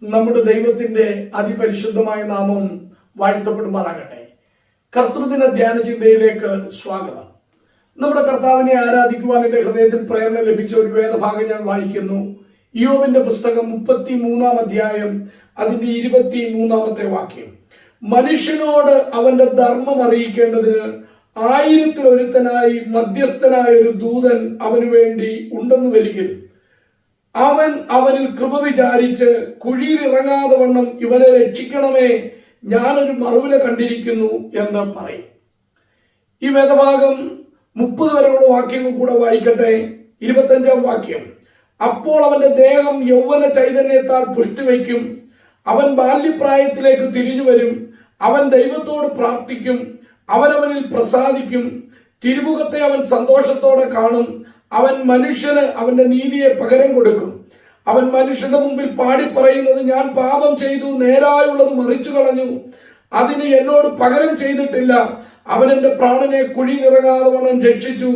നമ്മുടെ ദൈവത്തിന്റെ അതിപരിശുദ്ധമായ നാമം വാഴ്ത്തപ്പെടുമാറാകട്ടെ. കർത്തൃദിന ധ്യാന ചിന്തയിലേക്ക് സ്വാഗതം. നമ്മുടെ കർത്താവിനെ ആരാധിക്കുവാൻ എന്റെ ഹൃദയത്തിൽ പ്രേരണ ലഭിച്ച ഒരു വേദഭാഗം ഞാൻ വായിക്കുന്നു. ഇയ്യോബിന്റെ പുസ്തകം 33-ാം അധ്യായം അതിന്റെ 23-ാമത്തെ വാക്യം. മനുഷ്യനോട് അവന്റെ ധർമ്മം അറിയിക്കേണ്ടതിന് 1000-ൽ മധ്യസ്ഥനായ ഒരു ദൂതൻ അവന് വേണ്ടി ഉണ്ടെന്ന് വരികിൽ അവൻ അവനിൽ കൃപ വിചാരിച്ച് കുഴിയിൽ ഇറങ്ങാതെ വണ്ണം ഇവനെ രക്ഷിക്കണമേ, ഞാനൊരു മറുവില കണ്ടിരിക്കുന്നു എന്ന് പറയും. ഈ വേദഭാഗം 30 വരെയുള്ള വാക്യങ്ങൾ കൂടെ വായിക്കട്ടെ. 25-ാം വാക്യം. അപ്പോൾ അവന്റെ ദേഹം യൗവന ചൈതന്യത്താൽ പുഷ്ടിവയ്ക്കും, അവൻ ബാല്യപ്രായത്തിലേക്ക് തിരിഞ്ഞു വരും, അവൻ ദൈവത്തോട് പ്രാർത്ഥിക്കും, അവനവനിൽ പ്രസാദിക്കും, തിരുമുഖത്തെ അവൻ സന്തോഷത്തോടെ കാണും, അവൻ മനുഷ്യന് അവന്റെ നീതിയെ പകരം കൊടുക്കും. അവൻ മനുഷ്യന്റെ മുമ്പിൽ പാടി പറയുന്നത്, ഞാൻ പാപം ചെയ്തു, നേരായുള്ളത് മറിച്ചു കളഞ്ഞു, അതിന് എന്നോട് പകരം ചെയ്തിട്ടില്ല. അവൻ എന്റെ പ്രാണനെ കുഴിയിലിറങ്ങാതെ വണ്ണം രക്ഷിച്ചു,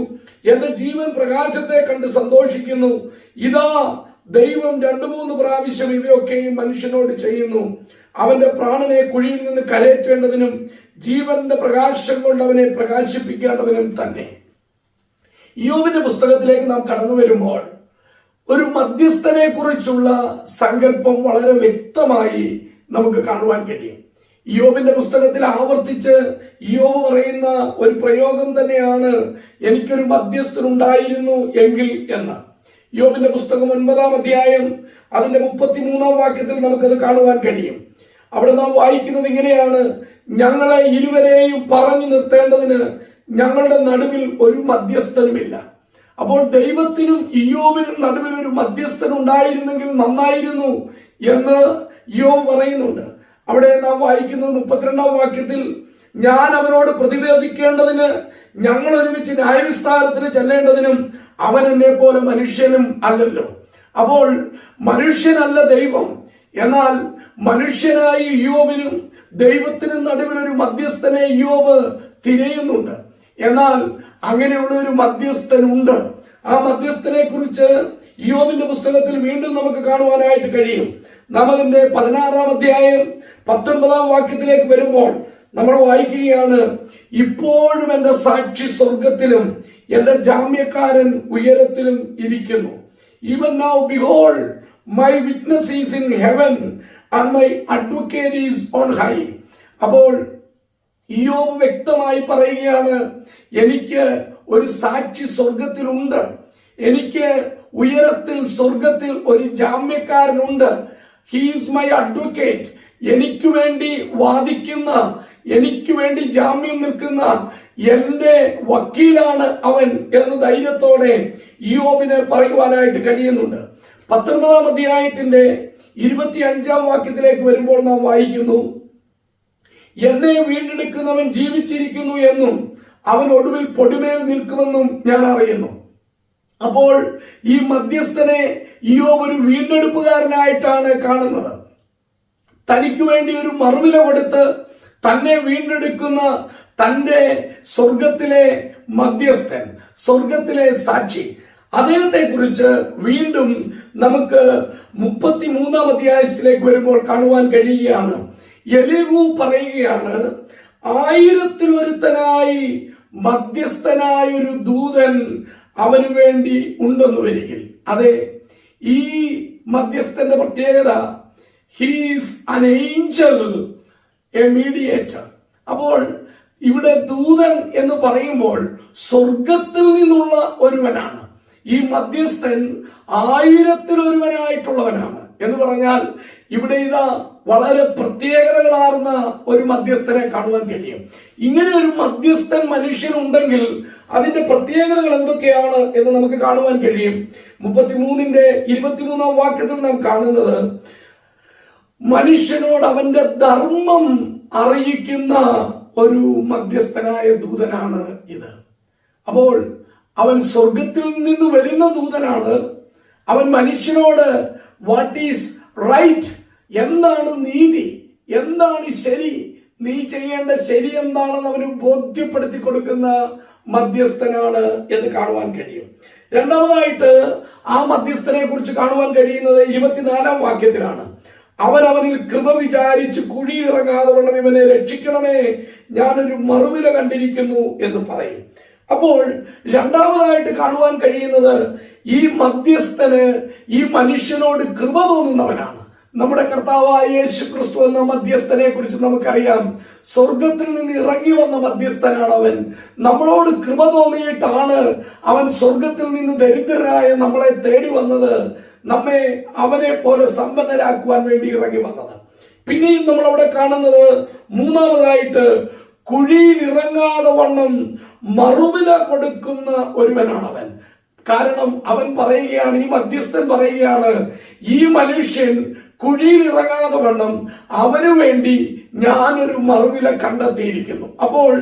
എന്റെ ജീവൻ പ്രകാശത്തെ കണ്ട് സന്തോഷിക്കുന്നു. ഇതാ ദൈവം 2-3 പ്രാവശ്യം ഇവയൊക്കെയും മനുഷ്യനോട് ചെയ്യുന്നു. അവന്റെ പ്രാണനെ കുഴിയിൽ നിന്ന് കരയേറ്റേണ്ടതിനും ജീവന്റെ പ്രകാശം കൊണ്ട് അവനെ പ്രകാശിപ്പിക്കേണ്ടതിനും തന്നെ. ഇയ്യോബിന്റെ പുസ്തകത്തിലേക്ക് നാം കടന്നു വരുമ്പോൾ ഒരു മധ്യസ്ഥനെ കുറിച്ചുള്ള സങ്കല്പം വളരെ വ്യക്തമായി നമുക്ക് കാണുവാൻ കഴിയും. ഇയ്യോബിന്റെ പുസ്തകത്തിൽ ആവർത്തിച്ച് ഇയ്യോബ് പറയുന്ന ഒരു പ്രയോഗം തന്നെയാണ്, എനിക്കൊരു മധ്യസ്ഥനുണ്ടായിരുന്നു എങ്കിൽ എന്ന്. ഇയ്യോബിന്റെ പുസ്തകം 9-ാം അധ്യായം അതിന്റെ 33-ാം വാക്യത്തിൽ നമുക്കത് കാണുവാൻ കഴിയും. അവിടെ നാം വായിക്കുന്നത് ഇങ്ങനെയാണ്, ഞങ്ങളെ ഇരുവരെയും പറഞ്ഞു നിർത്തേണ്ടതിന് ഞങ്ങളുടെ നടുവിൽ ഒരു മധ്യസ്ഥനുമില്ല. അപ്പോൾ ദൈവത്തിനും ഇയ്യോബിനും നടുവിൽ ഒരു മധ്യസ്ഥൻ ഉണ്ടായിരുന്നെങ്കിൽ നന്നായിരുന്നു എന്ന് ഇയ്യോബ് പറയുന്നുണ്ട്. അവിടെ നാം വായിക്കുന്നത് 32-ാം വാക്യത്തിൽ, ഞാൻ അവനോട് പ്രതിവേദിക്കേണ്ടതിന് ഞങ്ങൾ ഒരുമിച്ച് ന്യായവിസ്താരത്തിന് ചെല്ലേണ്ടതിനും അവൻ എന്നെ പോലെ മനുഷ്യനും അല്ലല്ലോ. അപ്പോൾ മനുഷ്യനല്ല ദൈവം, എന്നാൽ മനുഷ്യനായ ഇയ്യോബിനും ദൈവത്തിനും നടുവിൽ ഒരു മധ്യസ്ഥനെ ഇയ്യോബ് തിരയുന്നുണ്ട്. എന്നാൽ അങ്ങനെയുള്ള ഒരു മധ്യസ്ഥനുണ്ട്. ആ മധ്യസ്ഥനെ കുറിച്ച് ഇയ്യോബിന്റെ പുസ്തകത്തിൽ വീണ്ടും നമുക്ക് കാണുവാനായിട്ട് കഴിയും. നാം അതിന്റെ 16-ാം അധ്യായം 19-ാം വാക്യത്തിലേക്ക് വരുമ്പോൾ നമ്മൾ വായിക്കുകയാണ്, ഇപ്പോഴും എന്റെ സാക്ഷി സ്വർഗത്തിലും എന്റെ ജാമ്യക്കാരൻ ഉയരത്തിലും ഇരിക്കുന്നു. Even now behold, my witness is in heaven and my advocate is on high. അപ്പോൾ ഇയ്യോബ് വ്യക്തമായി പറയുകയാണ്, എനിക്ക് ഒരു സാക്ഷി സ്വർഗത്തിലുണ്ട്, എനിക്ക് ഉയരത്തിൽ സ്വർഗത്തിൽ ഒരു ജാമ്യക്കാരനുണ്ട്. He is my advocate. എനിക്ക് വേണ്ടി വാദിക്കുന്ന, എനിക്ക് വേണ്ടി ജാമ്യം നിൽക്കുന്ന എന്റെ വക്കീലാണ് അവൻ എന്ന് ധൈര്യത്തോടെ ഇയ്യോബിന് പറയുവാനായിട്ട് കഴിയുന്നുണ്ട്. 19-ാം അധ്യായത്തിന്റെ 25-ാം വാക്യത്തിലേക്ക് വരുമ്പോൾ നാം വായിക്കുന്നു, എന്നെ വീണ്ടെടുക്കുന്നവൻ ജീവിച്ചിരിക്കുന്നു എന്നും അവൻ ഒടുവിൽ പൊടിമേൽ നിൽക്കുമെന്നും ഞാൻ അറിയുന്നു. അപ്പോൾ ഈ മധ്യസ്ഥനെ ഇയ്യോബ് ഒരു വീണ്ടെടുപ്പുകാരനായിട്ടാണ് കാണുന്നത്. തനിക്ക് വേണ്ടി ഒരു മറുവില കൊടുത്ത് തന്നെ വീണ്ടെടുക്കുന്ന തന്റെ സ്വർഗത്തിലെ മധ്യസ്ഥൻ, സ്വർഗത്തിലെ സാക്ഷി, അദ്ദേഹത്തെ കുറിച്ച് വീണ്ടും നമുക്ക് 33-ാം അധ്യായത്തിലേക്ക് വരുമ്പോൾ കാണുവാൻ കഴിയുകയാണ്. എലീഹു പറയുകയാണ്, 1000-ൽ മധ്യസ്ഥനായ ഒരു ദൂതൻ അവന് വേണ്ടി ഉണ്ടെന്ന് വരികിൽ. അതെ, ഈ മധ്യസ്ഥന്റെ പ്രത്യേകത, ഹീസ് അൻ ഏഞ്ചൽ, എ മീഡിയേറ്റർ. അപ്പോൾ ഇവിടെ ദൂതൻ എന്ന് പറയുമ്പോൾ സ്വർഗത്തിൽ നിന്നുള്ള ഒരുവനാണ്. ഈ മധ്യസ്ഥൻ 1000-ൽ എന്ന് പറഞ്ഞാൽ ഇവിടെ ഇതാ വളരെ പ്രത്യേകതകളാർന്ന ഒരു മധ്യസ്ഥനെ കാണുവാൻ കഴിയും. ഇങ്ങനെ ഒരു മധ്യസ്ഥൻ മനുഷ്യനുണ്ടെങ്കിൽ അതിന്റെ പ്രത്യേകതകൾ എന്തൊക്കെയാണ് എന്ന് നമുക്ക് കാണുവാൻ കഴിയും. 33-ന്റെ 23-ാം വാക്യത്തിൽ നാം കാണുന്നത്, മനുഷ്യനോട് അവന്റെ ധർമ്മം അറിയിക്കുന്ന ഒരു മധ്യസ്ഥനായ ദൂതനാണ് ഇത്. അപ്പോൾ അവൻ സ്വർഗത്തിൽ നിന്ന് വരുന്ന ദൂതനാണ്. അവൻ മനുഷ്യനോട് വാട്ട് ഈസ് റൈറ്റ്, എന്താണ് നീതി, എന്താണ് ശരി, നീ ചെയ്യേണ്ട ശരി എന്താണെന്ന് അവന് ബോധ്യപ്പെടുത്തി കൊടുക്കുന്ന മധ്യസ്ഥനാണ് എന്ന് കാണുവാൻ കഴിയും. രണ്ടാമതായിട്ട് ആ മധ്യസ്ഥനെ കുറിച്ച് കാണുവാൻ കഴിയുന്നത് 24-ാം വാക്യത്തിലാണ്. അവൻ അവനിൽ കൃപ വിചാരിച്ച് കുഴിയിലിറങ്ങാതെ വണ്ണം ഇവനെ രക്ഷിക്കണമേ, ഞാനൊരു മറുവില കണ്ടിരിക്കുന്നു എന്ന് പറയും. അപ്പോൾ രണ്ടാമതായിട്ട് കാണുവാൻ കഴിയുന്നത് ഈ മധ്യസ്ഥന് ഈ മനുഷ്യനോട് കൃപ തോന്നുന്നവനാണ്. നമ്മുടെ കർത്താവായ യേശു ക്രിസ്തു എന്ന മധ്യസ്ഥനെ കുറിച്ച് നമുക്കറിയാം. സ്വർഗത്തിൽ നിന്ന് ഇറങ്ങി വന്ന മധ്യസ്ഥനാണ് അവൻ. നമ്മളോട് കൃപ തോന്നിയിട്ടാണ് അവൻ സ്വർഗത്തിൽ നിന്ന് ദരിദ്രരായ നമ്മളെ തേടി വന്നത്, നമ്മെ അവനെ പോലെ സമ്പന്നരാക്കുവാൻ വേണ്ടി ഇറങ്ങി വന്നത്. പിന്നെയും നമ്മൾ അവിടെ കാണുന്നത് മൂന്നാമതായിട്ട് കുഴിയിൽ ഇറങ്ങാതെ വണ്ണം മറുവില കൊടുക്കുന്ന ഒരുവനാണ് അവൻ. കാരണം അവൻ പറയുകയാണ്, ഈ മധ്യസ്ഥൻ പറയുകയാണ്, ഈ മനുഷ്യൻ കുഴിയിൽ ഇറങ്ങാതെ വണ്ണം അവനു വേണ്ടി ഞാനൊരു മറുവില കണ്ടെത്തിയിരിക്കുന്നു. അപ്പോൾ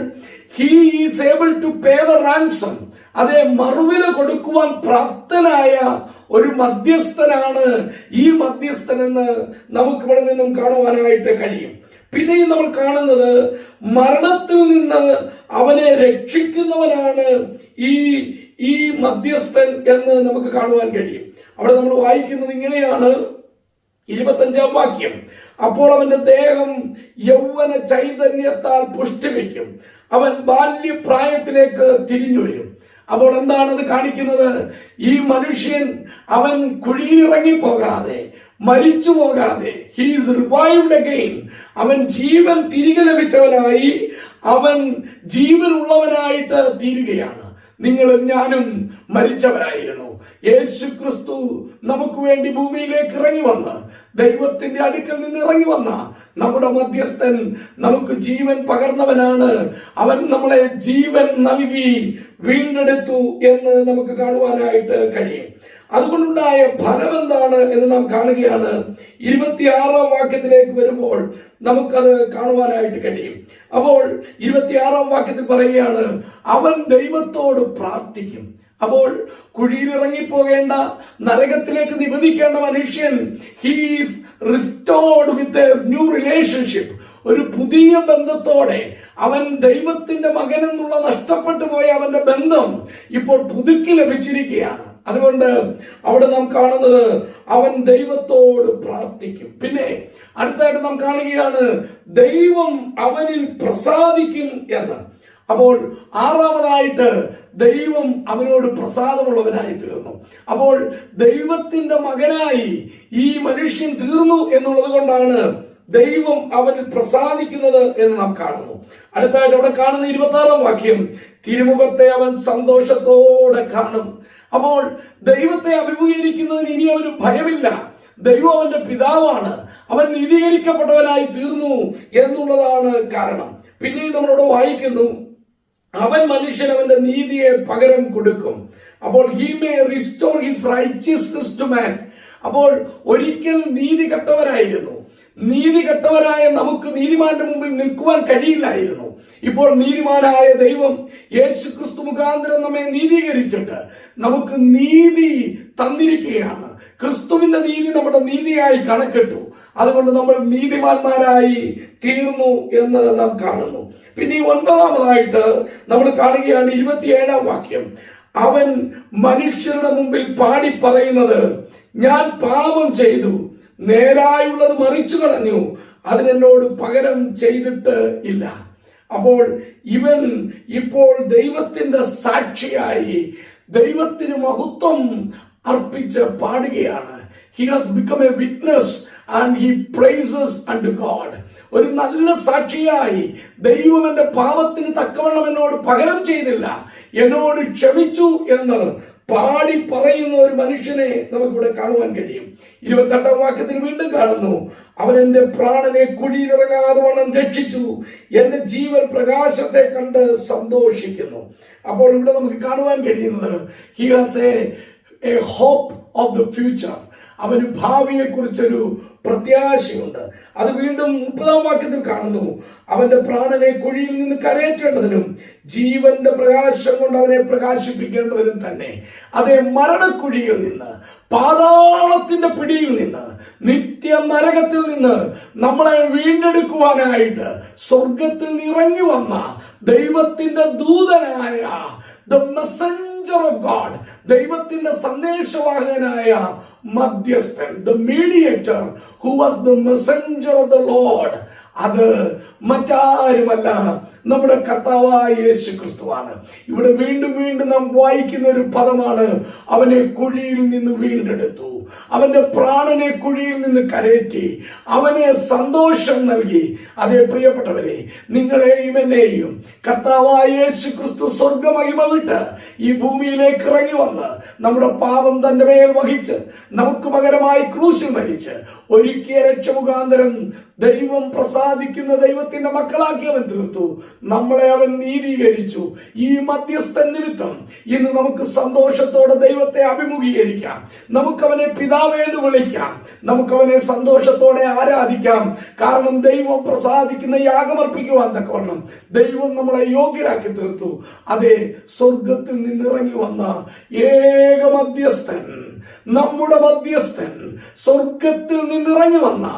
he is able to pay the ransom. അതേ, മറുവില കൊടുക്കുവാൻ പ്രാപ്തനായ ഒരു മധ്യസ്ഥനാണ് ഈ മധ്യസ്ഥനെന്ന് നമുക്ക് ഇവിടെ നിന്നും കാണുവാനായിട്ട് കഴിയും. പിന്നെയും നമ്മൾ കാണുന്നത് മരണത്തിൽ നിന്ന് അവനെ രക്ഷിക്കുന്നവനാണ് ഈ മധ്യസ്ഥൻ എന്ന് നമുക്ക് കാണുവാൻ കഴിയും. അവിടെ നമ്മൾ വായിക്കുന്നത് ഇങ്ങനെയാണ്, 25-ാം വാക്യം, അപ്പോൾ അവന്റെ ദേഹം യൗവന ചൈതന്യത്താൽ പുഷ്ടിവെക്കും, അവൻ ബാല്യപ്രായത്തിലേക്ക് തിരിഞ്ഞു വരും. അപ്പോൾ എന്താണത് കാണിക്കുന്നത്? ഈ മനുഷ്യൻ അവൻ കുഴിയിറങ്ങി പോകാതെ, മരിച്ചു പോകാതെ, ഹി ഈസ് റിവൈവ്ഡ് അഗൈൻ, അവൻ ജീവൻ തിരികെ ലഭിച്ചവനായി, അവൻ ജീവനുള്ളവനായിട്ട് തീരുകയാണ്. നിങ്ങളും ഞാനും മരിച്ചവരായിരുന്നു. യേശു ക്രിസ്തു നമുക്ക് വേണ്ടി ഭൂമിയിലേക്ക് ഇറങ്ങി വന്ന്, ദൈവത്തിന്റെ അടുക്കൽ നിന്ന് ഇറങ്ങി വന്ന നമ്മുടെ മധ്യസ്ഥൻ നമുക്ക് ജീവൻ പകർന്നവനാണ്. അവൻ നമ്മളെ ജീവൻ നൽകി വീണ്ടെടുത്തു എന്ന് നമുക്ക് കാണുവാനായിട്ട് കഴിയും. അതുകൊണ്ടുണ്ടായ ഫലം എന്താണ് എന്ന് നാം കാണുകയാണ്. 26-ാം വാക്യത്തിലേക്ക് വരുമ്പോൾ നമുക്കത് കാണുവാനായിട്ട് കഴിയും. അപ്പോൾ 26-ാം വാക്യത്തിൽ പറയുകയാണ്, അവൻ ദൈവത്തോട് പ്രാർത്ഥിക്കും. അപ്പോൾ കുഴിയിൽ ഇറങ്ങിപ്പോകേണ്ട, നരകത്തിലേക്ക് നിബന്ധിക്കേണ്ട മനുഷ്യൻ, he's restored with a new relationship, ഒരു പുതിയ ബന്ധത്തോടെ അവൻ ദൈവത്തിന്റെ മകൻ എന്നുള്ള നഷ്ടപ്പെട്ടു പോയ അവന്റെ ബന്ധം ഇപ്പോൾ പുതുക്കി ലഭിച്ചിരിക്കുകയാണ്. അതുകൊണ്ട് അവിടെ നാം കാണുന്നത് അവൻ ദൈവത്തോട് പ്രാർത്ഥിക്കും. പിന്നെ അടുത്തായിട്ട് നാം കാണുകയാണ് ദൈവം അവനിൽ പ്രസാദിക്കും എന്ന്. അപ്പോൾ ആറാമതായിട്ട് ദൈവം അവനോട് പ്രസാദമുള്ളവനായി തീർന്നു. അപ്പോൾ ദൈവത്തിന്റെ മകനായി ഈ മനുഷ്യൻ തീർന്നു എന്നുള്ളത് കൊണ്ടാണ് ദൈവം അവനിൽ പ്രസാദിക്കുന്നത് എന്ന് നാം കാണുന്നു. അടുത്തായിട്ട് അവിടെ കാണുന്ന 26-ാം വാക്യം, തിരുമുഖത്തെ അവൻ സന്തോഷത്തോടെ കാണും. അപ്പോൾ ദൈവത്തെ അഭിമുഖീകരിക്കുന്നതിന് ഇനി അവന് ഭയമില്ല. ദൈവം അവന്റെ പിതാവാണ്, അവൻ നീതീകരിക്കപ്പെട്ടവനായി തീർന്നു എന്നുള്ളതാണ് കാരണം. പിന്നീട് നമ്മളോട് വായിക്കുന്നു, അവൻ മനുഷ്യൻ അവന്റെ നീതിയെ പകരം കൊടുക്കും. അപ്പോൾ he may restore his righteousness to man. അപ്പോൾ ഒരിക്കൽ നീതി കെട്ടവരായിരുന്നു, നീതി കെട്ടവരായ നമുക്ക് നീതിമാന്റെ മുമ്പിൽ നിൽക്കുവാൻ കഴിയില്ലായിരുന്നു. ഇപ്പോൾ നീതിമാനായ ദൈവം യേശു ക്രിസ്തു മുഖാന്തരം നമ്മെ നീതീകരിച്ചിട്ട് നമുക്ക് നീതി തന്നിരിക്കുകയാണ്. ക്രിസ്തുവിന്റെ നീതി നമ്മുടെ നീതിയായി കണക്കിട്ടു. അതുകൊണ്ട് നമ്മൾ നീതിമാന്മാരായി തീർന്നു എന്ന് നാം കാണുന്നു. പിന്നെ 9-ാമതായിട്ട് നമ്മൾ കാണുകയാണ് 27-ാം വാക്യം, അവൻ മനുഷ്യരുടെ മുമ്പിൽ പാടി പറയുന്നത്, ഞാൻ പാപം ചെയ്തു, നേരായുള്ളത് മറിച്ചു കളഞ്ഞു, അതിനെന്നോട് പകരം ചെയ്തിട്ട് ഇല്ല. അപ്പോൾ ഇവൻ ഇപ്പോൾ ദൈവത്തിന്റെ സാക്ഷിയായി ദൈവത്തിന് മഹത്വം അർപ്പിച്ച് പാടുകയാണ്. He has become a witness and he praises unto God. ഒരു നല്ല സാക്ഷിയായി ദൈവം എന്റെ പാപത്തിന് തക്കവണ്ണം എന്നോട് പകരം ചെയ്തില്ല, എന്നോട് ക്ഷമിച്ചു എന്ന് പാടി പറയുന്ന ഒരു മനുഷ്യനെ നമുക്കിവിടെ കാണുവാൻ കഴിയും. 28-ാം വാക്യത്തിൽ വീണ്ടും കാണുന്നു, അവൻ എന്റെ പ്രാണനെ കുഴിയിലിറങ്ങാതെ വണ്ണം രക്ഷിച്ചു, എന്റെ ജീവൻ പ്രകാശത്തെ കണ്ട് സന്തോഷിക്കുന്നു. അപ്പോൾ ഇവിടെ നമുക്ക് കാണുവാൻ കഴിയുന്നത് he has a hope of the future. അവന് ഭാവിയെ കുറിച്ചൊരു പ്രത്യാശയുണ്ട്. അത് വീണ്ടും 30-ാം വാക്യത്തിൽ കാണുന്നു, അവന്റെ പ്രാണനെ കുഴിയിൽ നിന്ന് കരയേറ്റേണ്ടതിനും ജീവന്റെ പ്രകാശം കൊണ്ട് അവനെ പ്രകാശിപ്പിക്കേണ്ടതിനും തന്നെ. അതേ, മരണക്കുഴിയിൽ നിന്ന്, പാതാളത്തിന്റെ പിടിയിൽ നിന്ന്, നിത്യ നരകത്തിൽ നിന്ന് നമ്മളെ വീണ്ടെടുക്കുവാനായിട്ട് സ്വർഗത്തിൽ നിന്ന് ഇറങ്ങി വന്ന ദൈവത്തിന്റെ ദൂതനായ the messenger messenger of God, ദൈവത്തിന്റെ സന്ദേശവാഹകനായ മധ്യസ്ഥൻ, the mediator who was the messenger of the Lord, അത് മറ്റാരുമല്ല, നമ്മുടെ കർത്താവായ യേശു ക്രിസ്തുവാണ്. ഇവിടെ വീണ്ടും വീണ്ടും നാം വായിക്കുന്ന ഒരു പദമാണ്, അവനെ കുഴിയിൽ നിന്ന് വീണ്ടെടുത്തു, അവന്റെ പ്രാണനെ കുഴിയിൽ നിന്ന് കരയറ്റി, അവന് സന്തോഷം നൽകി. അതേ പ്രിയപ്പെട്ടവരെ, നിങ്ങളെയും എന്നെയും കർത്താവായ യേശു ക്രിസ്തു സ്വർഗമഹിമ വിട്ട് ഈ ഭൂമിയിലേക്ക് ഇറങ്ങി വന്ന് നമ്മുടെ പാപം തന്റെ മേൽ വഹിച്ച് നമുക്ക് പകരമായി ക്രൂശിൽ മരിച്ച് ഒരുക്കിയ രക്ഷ മുഖാന്തരം ദൈവം പ്രസാദിക്കുന്ന ദൈവത്തിന്റെ മക്കളാക്കി അവൻ തീർത്തു. നമ്മളെ അവൻ നീതീകരിച്ചു. ഈ മധ്യസ്ഥൻ നിമിത്തം ഇന്ന് നമുക്ക് സന്തോഷത്തോടെ ദൈവത്തെ അഭിമുഖീകരിക്കാം. നമുക്കവനെ പിതാവേ എന്ന് വിളിക്കാം. നമുക്കവനെ സന്തോഷത്തോടെ ആരാധിക്കാം. കാരണം ദൈവം പ്രസാദിക്കുന്ന യാഗമർപ്പിക്കുവാൻ തക്കവണ്ണം ദൈവം നമ്മളെ യോഗ്യരാക്കി തീർത്തു. അതെ, സ്വർഗത്തിൽ നിന്നിറങ്ങി വന്ന ഏക മധ്യസ്ഥൻ, നമ്മുടെ മധ്യസ്ഥൻ, സ്വർഗത്തിൽ നിന്നിറങ്ങി വന്ന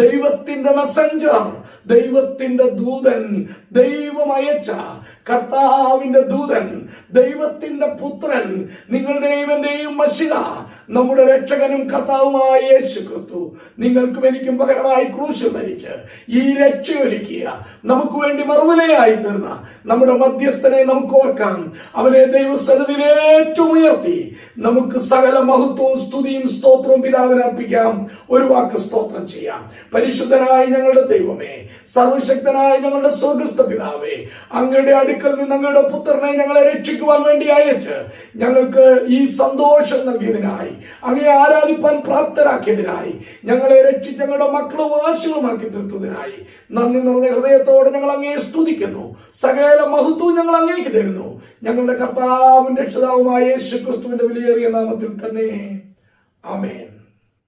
ദൈവത്തിന്റെ മെസ്സഞ്ചർ, ദൈവത്തിന്റെ ദൂതൻ, ദൈവം അയച്ച കർത്താവിന്റെ ദൂതൻ, ദൈവത്തിന്റെ പുത്രൻ, നിങ്ങളുടെയും എന്റെയും മശിഹ, നമ്മുടെ രക്ഷകനും കർത്താവുമായ യേശു ക്രിസ്തു നിങ്ങൾക്കും എനിക്കും പകരമായി ക്രൂശിൽ മരിച്ച് ഈ രക്ഷയൊരുക്കിയ, നമുക്ക് വേണ്ടി മറുവിലയായി തീർന്ന നമ്മുടെ മധ്യസ്ഥനെ നമുക്ക് ഓർക്കാം. അവനെ ദൈവസ്ഥലത്തിൽ ഏറ്റവും ഉയർത്തി നമുക്ക് സകല മഹത്വവും സ്തുതിയും സ്തോത്രവും പിതാവിന് അർപ്പിക്കാം. ഒരു വാക്ക് സ്തോത്രം ചെയ്യാം. പരിശുദ്ധനായ ഞങ്ങളുടെ ദൈവമേ, സർവശക്തനായ ഞങ്ങളുടെ സ്വർഗസ്ഥ പിതാവേ, അങ്ങയുടെ അടുക്കൽ നിന്ന് അങ്ങയുടെ പുത്രനെ ഞങ്ങളെ രക്ഷിക്കുവാൻ വേണ്ടി അയച്ച് ഞങ്ങൾക്ക് ഈ സന്തോഷം നൽകിയതിനായി, അങ്ങയെ ആരാധിപ്പാൻ പ്രാപ്തരാക്കിയതിനായി, ഞങ്ങളെ രക്ഷിച്ച് ഞങ്ങളുടെ മക്കളും ആശുകളുമാക്കി തീർത്തതിനായി നന്ദി നിറഞ്ഞ ഹൃദയത്തോടെ ഞങ്ങൾ അങ്ങയെ സ്തുതിക്കുന്നു. സകല മഹത്വവും ഞങ്ങൾ അങ്ങേക്ക് തരുന്നു. ഞങ്ങളുടെ കർത്താവും രക്ഷിതാവുമായ യേശു ക്രിസ്തുവിന്റെ വിലയേറിയ നാമത്തിൽ തന്നെ. ആമേൻ.